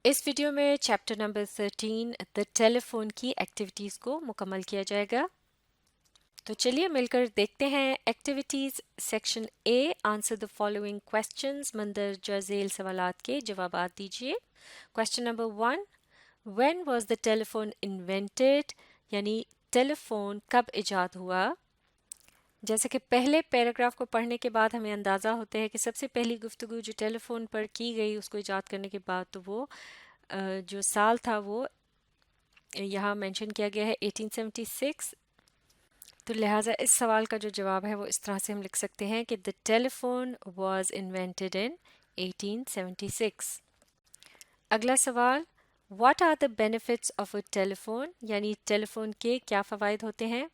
इस वीडियो में chapter number 13 the telephone की एक्टिविटीज़ को मुकम्मल किया जाएगा। तो चलिए मिलकर देखते हैं activities. Section A, answer the following questions, मंदरजा झेल सवालात के जवाबात दीजिए। Question number 1, when was the telephone invented, यानी टेलीफोन कब इजाद हुआ। जैसे कि पहले पैराग्राफ को पढ़ने के बाद हमें अंदाज़ा होता है कि सबसे पहली गुफ्तगू जो टेलीफोन पर की गई उसको इजाद करने के बाद, तो वो जो साल था वो यहाँ मेंशन किया गया है 1876। तो लिहाजा इस सवाल का जो जवाब है वो इस तरह से हम लिख सकते हैं कि the telephone was invented in 1876। अगला सवाल, what are the benefits of a telephone, यानी टेलीफोन के क्या फ़वाइद होते हैं।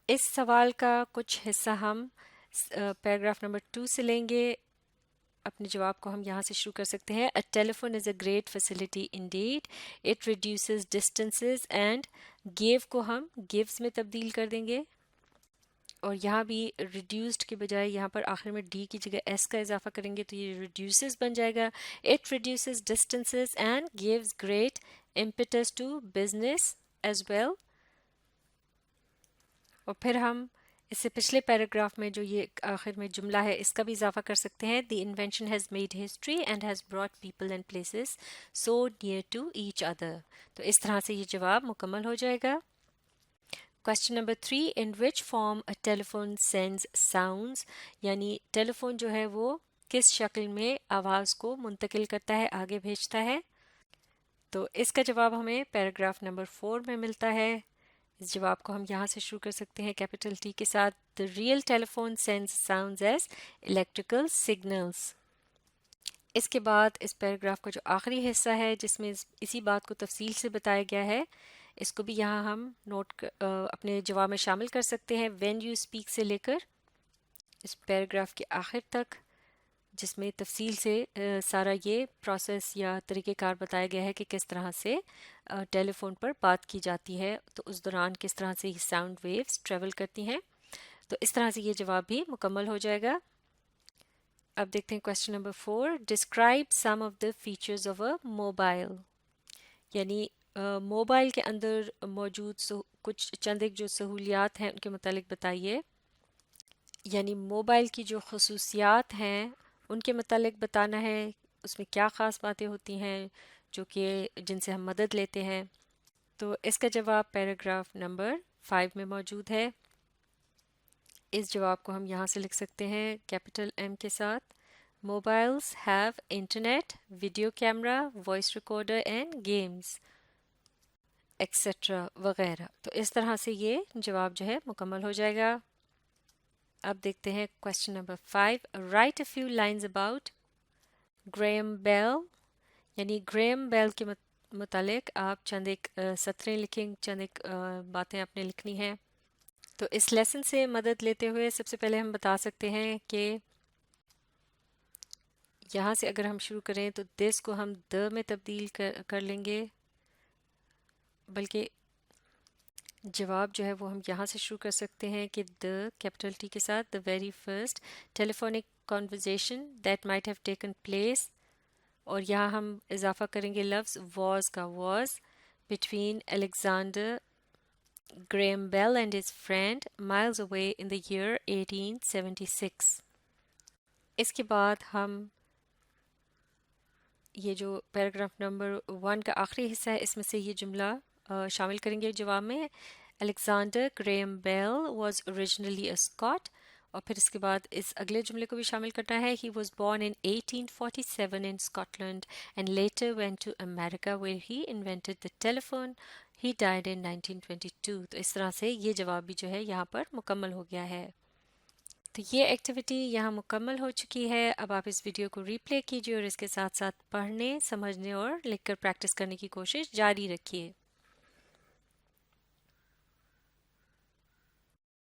इस सवाल का कुछ हिस्सा हम पैराग्राफ नंबर 2 से लेंगे। अपने जवाब को हम यहाँ से शुरू कर सकते हैं। A telephone is a great facility Indeed, it reduces distances and give को हम गिव्स में तब्दील कर देंगे, और यहाँ भी रिड्यूस्ड के बजाय यहाँ पर आखिर में डी की जगह एस का इजाफा करेंगे तो ये रिड्यूसेस बन जाएगा। It reduces distances and gives great impetus to business as well. और फिर हम इससे पिछले पैराग्राफ में जो ये आखिर में जुमला है इसका भी इजाफा कर सकते हैं। The invention has made history and has brought people and places so near to each other. तो इस तरह से ये जवाब मुकम्मल हो जाएगा। Question number 3, in which form a telephone sends sounds, यानी टेलीफोन जो है वो किस शक्ल में आवाज़ को मुंतकिल करता है, आगे भेजता है। तो इसका जवाब हमें पैराग्राफ नंबर 4 में मिलता है। इस जवाब को हम यहाँ से शुरू कर सकते हैं कैपिटल टी के साथ। The real telephone sends sounds as electrical signals. इसके बाद इस पैराग्राफ का जो आखिरी हिस्सा है जिसमें इसी बात को तफसील से बताया गया है, इसको भी यहाँ हम अपने जवाब में शामिल कर सकते हैं। व्हेन यू स्पीक से लेकर इस पैराग्राफ के आखिर तक, जिसमें तफसील से सारा ये प्रोसेस या तरीक़ेकार बताया गया है कि किस तरह से टेलीफोन पर बात की जाती है, तो उस दौरान किस तरह से ये साउंड वेव्स ट्रेवल करती हैं। तो इस तरह से ये जवाब भी मुकम्मल हो जाएगा। अब देखते हैं question number 4, describe some of the features of a mobile, यानी मोबाइल के अंदर मौजूद कुछ चंद एक जो सहूलियात हैं उनके मुतालिक बताइए। यानी मोबाइल की जो खसूसियात हैं उनके मुतालिक बताना है, उसमें क्या ख़ास बातें होती हैं जो कि जिनसे हम मदद लेते हैं। तो इसका जवाब पैराग्राफ नंबर 5 में मौजूद है। इस जवाब को हम यहाँ से लिख सकते हैं कैपिटल एम के साथ। Mobiles have internet, video camera, voice recorder and games etcetera वगैरह। तो इस तरह से ये जवाब जो है मुकम्मल हो जाएगा। अब देखते हैं question number 5, write a few lines about Graham Bell, यानी ग्रेम बेल के मुतालिक आप चंद एक सतरें लिखें, चंद एक बातें आपने लिखनी हैं। तो इस लेसन से मदद लेते हुए सबसे पहले हम बता सकते हैं कि यहाँ से अगर हम शुरू करें तो दिस को हम द में तब्दील कर लेंगे, बल्कि जवाब जो है वो हम यहाँ से शुरू कर सकते हैं कि द कैपिटल टी के साथ, the very first telephonic conversation that might have taken place, और यहाँ हम इजाफा करेंगे लफ्ज़ वॉज का, was between Alexander Graham Bell and his friend miles away in the year 1876। इसके बाद हम ये जो पैराग्राफ नंबर 1 का आखिरी हिस्सा है इसमें से ये जुमला शामिल करेंगे जवाब में। Alexander Graham Bell was originally a Scot, और फिर इसके बाद इस अगले जुमले को भी शामिल करना है। He was born in 1847 in Scotland and later went to America where he invented the telephone, he died in 1922। तो इस तरह से ये जवाब भी जो है यहाँ पर मुकम्मल हो गया है। तो ये एक्टिविटी यहाँ मुकम्मल हो चुकी है। अब आप इस वीडियो को रीप्ले कीजिए और इसके साथ साथ पढ़ने, समझने और लिखकर प्रैक्टिस करने की कोशिश जारी रखिए।